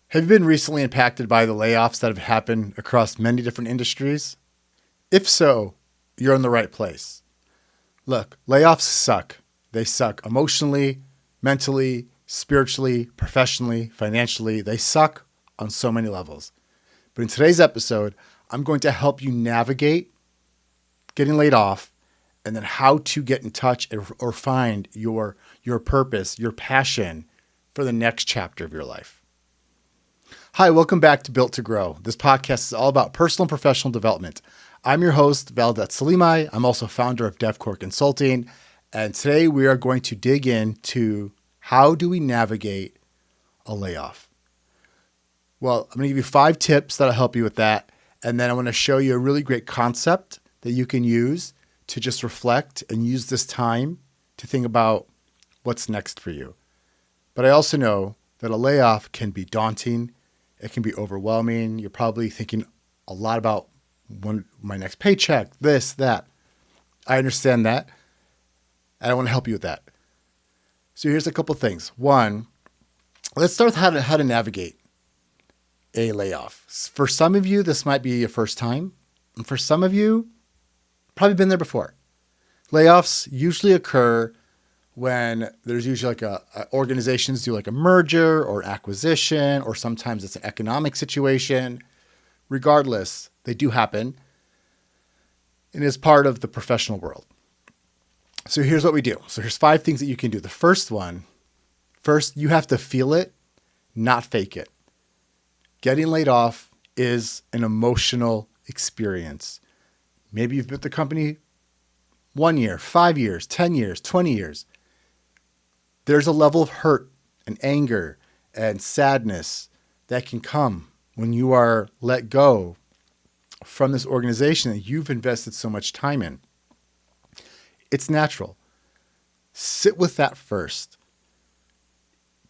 Have you been recently impacted by the layoffs that have happened across many different industries? If so, you're in the right place. Look, layoffs suck. They suck emotionally, mentally, spiritually, professionally, financially. They suck on so many levels. But in today's episode, I'm going to help you navigate getting laid off and then how to get in touch or find your purpose, your passion for the next chapter of your life. Hi, welcome back to Built to Grow. This podcast is all about personal and professional development. I'm your host, Valdet Selimaj. I'm also founder of DevCore Consulting. And today we are going to dig into how do we navigate a layoff. Well, I'm going to give you 5 tips that'll help you with that. And then I want to show you a really great concept that you can use to just reflect and use this time to think about what's next for you. But I also know that a layoff can be daunting. It can be overwhelming. You're probably thinking a lot about my next paycheck, this, that. I understand that. And I want to help you with that. So here's a couple things. One, let's start with how to navigate a layoff. For some of you, this might be your first time. And for some of you, probably been there before. Layoffs usually occur when there's usually organizations do like a merger or acquisition, or sometimes it's an economic situation. Regardless, they do happen and is part of the professional world. So here's what we do. So here's 5 things that you can do. The first, you have to feel it, not fake it. Getting laid off is an emotional experience. Maybe you've been with the company 1 year, 5 years, 10 years, 20 years. There's a level of hurt and anger and sadness that can come when you are let go from this organization that you've invested so much time in. It's natural. Sit with that first.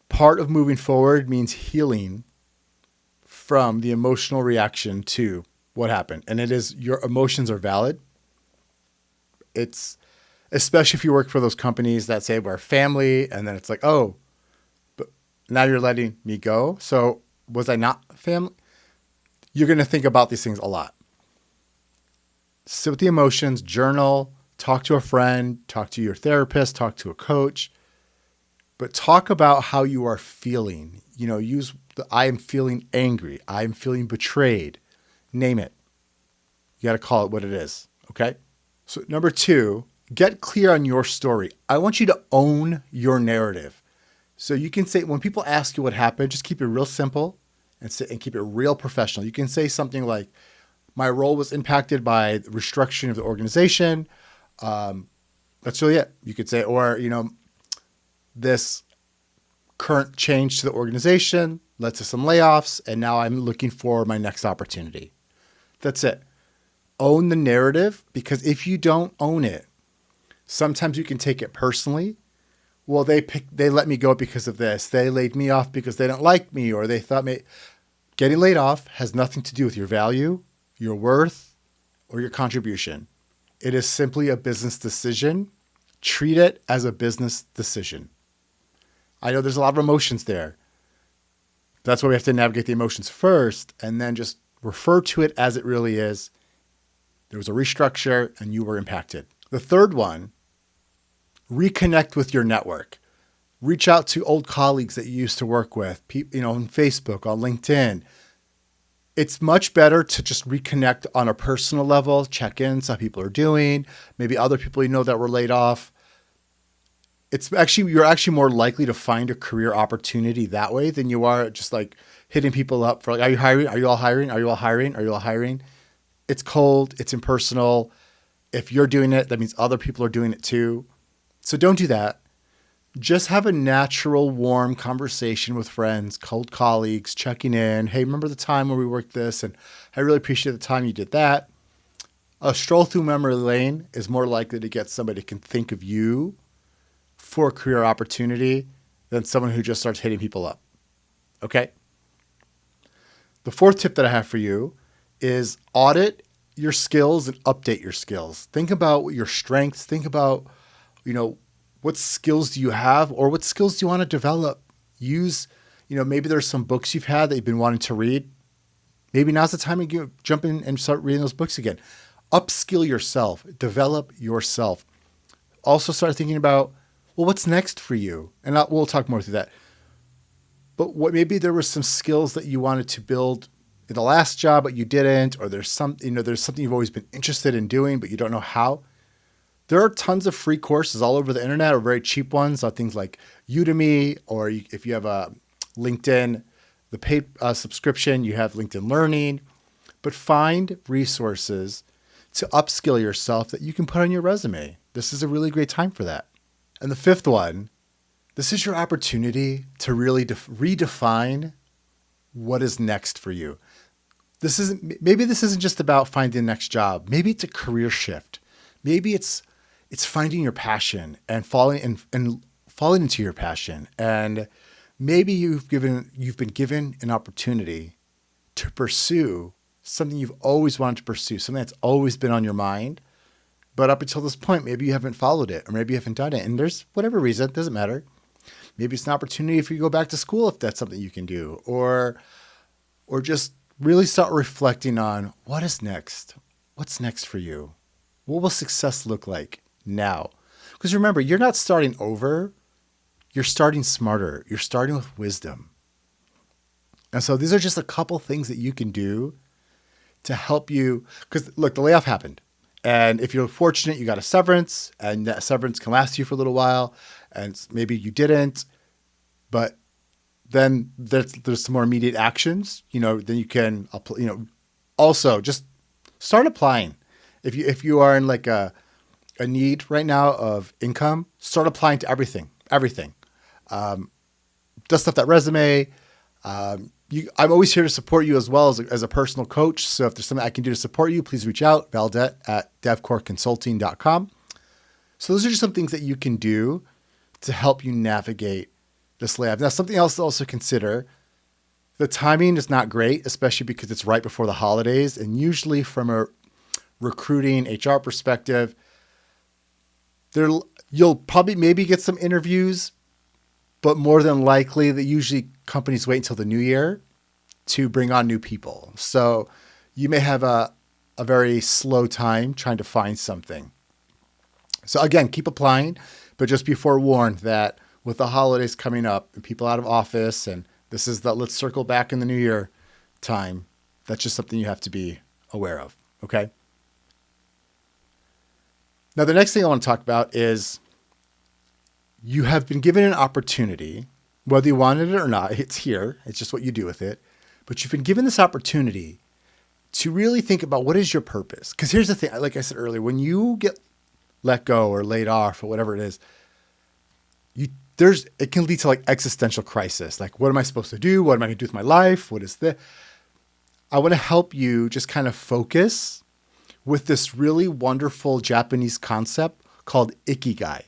Part of moving forward means healing from the emotional reaction to what happened. And it is, your emotions are valid. It's especially if you work for those companies that say we're family, and then it's like, oh, but now you're letting me go. So was I not family? You're going to think about these things a lot. Sit with the emotions, journal, talk to a friend, talk to your therapist, talk to a coach, but talk about how you are feeling. Use I am feeling angry. I am feeling betrayed. Name it. You got to call it what it is. Okay. So number 2, get clear on your story. I want you to own your narrative. So you can say, when people ask you what happened, just keep it real simple and keep it real professional. You can say something like, my role was impacted by the restructuring of the organization. That's really it. You could say, or, this current change to the organization led to some layoffs, and now I'm looking for my next opportunity. That's it. Own the narrative, because if you don't own it, sometimes you can take it personally. Well, they let me go because of this. They laid me off because they don't like me, or they thought me. Getting laid off has nothing to do with your value, your worth, or your contribution. It is simply a business decision. Treat it as a business decision. I know there's a lot of emotions there. That's why we have to navigate the emotions first, and then just refer to it as it really is. There was a restructure and you were impacted. The third one, reconnect with your network. Reach out to old colleagues that you used to work with, on Facebook, on LinkedIn. It's much better to just reconnect on a personal level, check in, see how people are doing, maybe other people that were laid off. You're actually more likely to find a career opportunity that way than you are just like hitting people up for like, are you hiring? Are you all hiring? Are you all hiring? Are you all hiring? It's cold. It's impersonal. If you're doing it, that means other people are doing it too. So don't do that. Just have a natural, warm conversation with friends, cold colleagues, checking in. Hey, remember the time when we worked this? And I really appreciate the time you did that. A stroll through memory lane is more likely to get somebody who can think of you for a career opportunity than someone who just starts hitting people up. Okay? The 4th tip that I have for you is audit your skills and update your skills. Think about your strengths. Think about, what skills do you have, or what skills do you want to develop? Use Maybe there's some books you've had that you've been wanting to read. Maybe now's the time to jump in and start reading those books again. Upskill yourself, develop yourself. Also start thinking about, well, what's next for you? And we'll talk more through that. But maybe there were some skills that you wanted to build in the last job, but you didn't, or there's something you've always been interested in doing, but you don't know how. There are tons of free courses all over the internet, or very cheap ones on things like Udemy, or if you have a LinkedIn, the paid subscription, you have LinkedIn Learning. But find resources to upskill yourself that you can put on your resume. This is a really great time for that. And the fifth one, this is your opportunity to really redefine what is next for you. Maybe this isn't just about finding the next job. Maybe it's a career shift. Maybe it's finding your passion and falling into your passion. And maybe you've been given an opportunity to pursue something you've always wanted to pursue, something that's always been on your mind. But up until this point, maybe you haven't followed it, or maybe you haven't done it. And there's whatever reason, it doesn't matter. Maybe it's an opportunity if you go back to school, if that's something you can do, or just really start reflecting on what is next. What's next for you? What will success look like now? Because remember, you're not starting over. You're starting smarter. You're starting with wisdom. And so these are just a couple things that you can do to help you. Because look, the layoff happened. And if you're fortunate, you got a severance, and that severance can last you for a little while. And maybe you didn't, but then there's some more immediate actions, then you can, also just start applying. If you are in like a need right now of income, start applying to everything. Dust off that resume. I'm always here to support you as well as a personal coach. So if there's something I can do to support you, please reach out, valdet@devcoreconsulting.com. So those are just some things that you can do to help you navigate this layoff. Now, something else to also consider, the timing is not great, especially because it's right before the holidays. And usually from a recruiting HR perspective, you'll probably maybe get some interviews, but more than likely that usually companies wait until the new year to bring on new people. So you may have a very slow time trying to find something. So again, keep applying, but just be forewarned that with the holidays coming up and people out of office, and this is the let's circle back in the new year time, that's just something you have to be aware of, okay? Now, the next thing I want to talk about is you have been given an opportunity, whether you wanted it or not, it's here, it's just what you do with it, but you've been given this opportunity to really think about what is your purpose. Because here's the thing, like I said earlier, when you get let go or laid off or whatever it is, it can lead to like existential crisis. Like, what am I supposed to do? What am I going to do with my life? What is this? I want to help you just kind of focus with this really wonderful Japanese concept called Ikigai.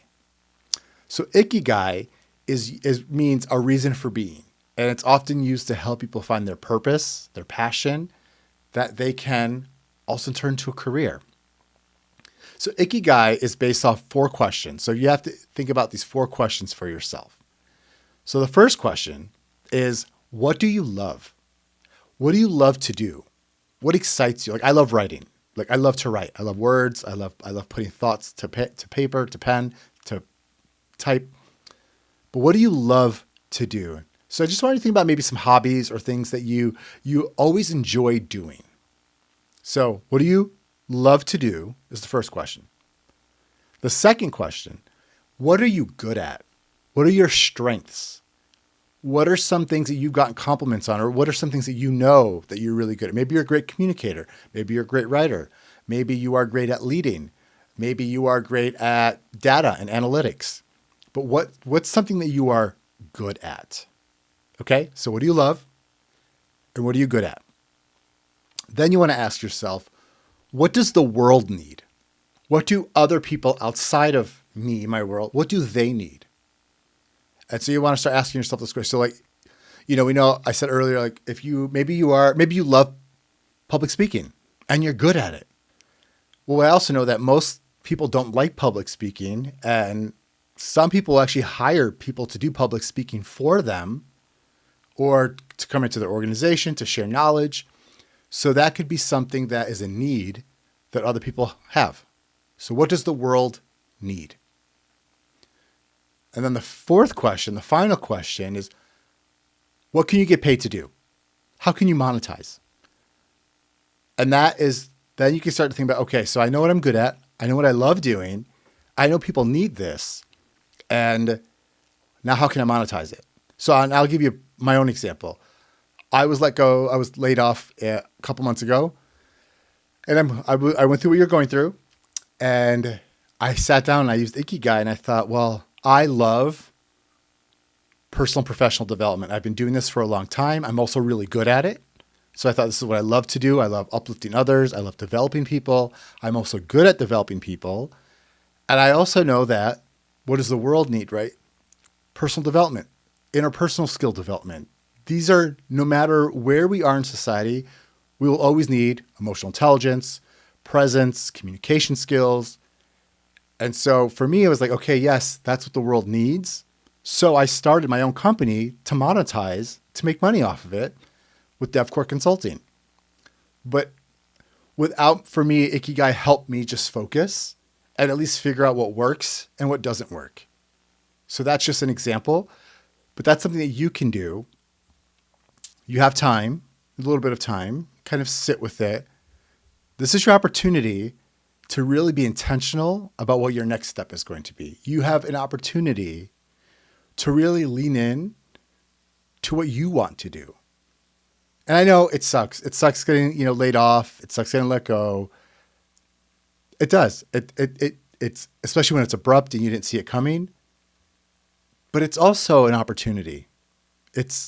So Ikigai means a reason for being. And it's often used to help people find their purpose, their passion, that they can also turn to a career. So Ikigai is based off 4 questions. So you have to think about these 4 questions for yourself. So the first question is, what do you love? What do you love to do? What excites you? Like, I love writing. Like, I love to write. I love words. I love putting thoughts to paper, to pen, to type. But what do you love to do? So I just want you to think about maybe some hobbies or things that you always enjoy doing. So what do you love to do is the first question. The second question, what are you good at? What are your strengths? What are some things that you've gotten compliments on, or what are some things that you know that you're really good at? Maybe you're a great communicator. Maybe you're a great writer. Maybe you are great at leading. Maybe you are great at data and analytics. But what's something that you are good at? Okay, so what do you love? And what are you good at? Then you want to ask yourself, what does the world need? What do other people outside of me, my world, what do they need? And so you want to start asking yourself this question. So like, we know I said earlier, like maybe you love public speaking and you're good at it. Well, I also know that most people don't like public speaking, and some people actually hire people to do public speaking for them or to come into their organization to share knowledge. So that could be something that is a need that other people have. So what does the world need? And then the fourth question, the final question is, what can you get paid to do? How can you monetize? And then you can start to think about, okay, so I know what I'm good at. I know what I love doing. I know people need this. And now how can I monetize it? So I'll give you my own example. I was laid off a couple months ago. And I went through what you're going through. And I sat down and I used Ikigai and I thought, well, I love personal and professional development. I've been doing this for a long time. I'm also really good at it. So I thought this is what I love to do. I love uplifting others. I love developing people. I'm also good at developing people. And I also know that what does the world need, right? Personal development, interpersonal skill development. These are, no matter where we are in society, we will always need emotional intelligence, presence, communication skills. And so for me, it was like, okay, yes, that's what the world needs. So I started my own company to monetize, to make money off of it with DevCore Consulting. But for me, Ikigai helped me just focus and at least figure out what works and what doesn't work. So that's just an example, but that's something that you can do. You have time, a little bit of time, kind of sit with it. This is your opportunity to really be intentional about what your next step is going to be. You have an opportunity to really lean in to what you want to do. And I know it sucks. It sucks getting, laid off. It sucks getting let go. It does. It's especially when it's abrupt and you didn't see it coming. But it's also an opportunity.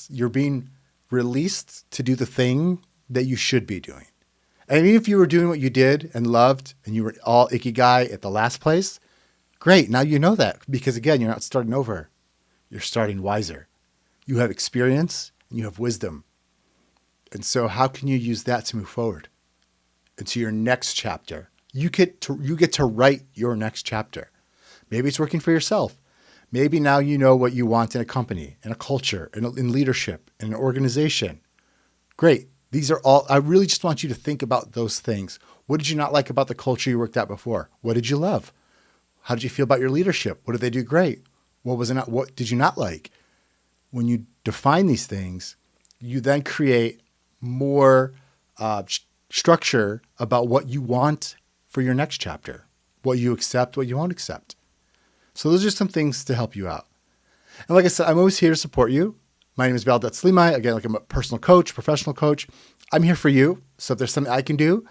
You're being released to do the thing that you should be doing. And even if you were doing what you did and loved and you were all Ikigai at the last place, great. Now you know that because again, you're not starting over. You're starting wiser. You have experience and you have wisdom. And so how can you use that to move forward into your next chapter? You get to write your next chapter. Maybe it's working for yourself. Maybe now you know what you want in a company, in a culture, in leadership, in an organization. Great. These are all, I really just want you to think about those things. What did you not like about the culture you worked at before? What did you love? How did you feel about your leadership? What did they do great? What did you not like? When you define these things, you then create more structure about what you want for your next chapter, what you accept, what you won't accept. So those are some things to help you out. And like I said, I'm always here to support you. My name is Valdet Selimaj. Again, I'm a personal coach, professional coach. I'm here for you. So if there's something I can do,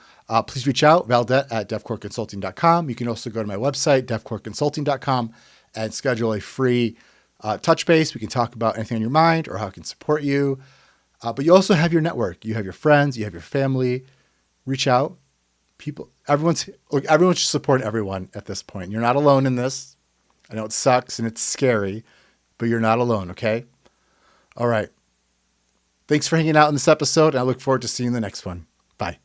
please reach out, valdet@devcoreconsulting.com. You can also go to my website, devcoreconsulting.com, and schedule a free touch base. We can talk about anything on your mind or how I can support you. But you also have your network. You have your friends. You have your family. Reach out. Everyone should support everyone at this point. You're not alone in this. I know it sucks and it's scary, but you're not alone, okay? All right. Thanks for hanging out in this episode, and I look forward to seeing the next one. Bye.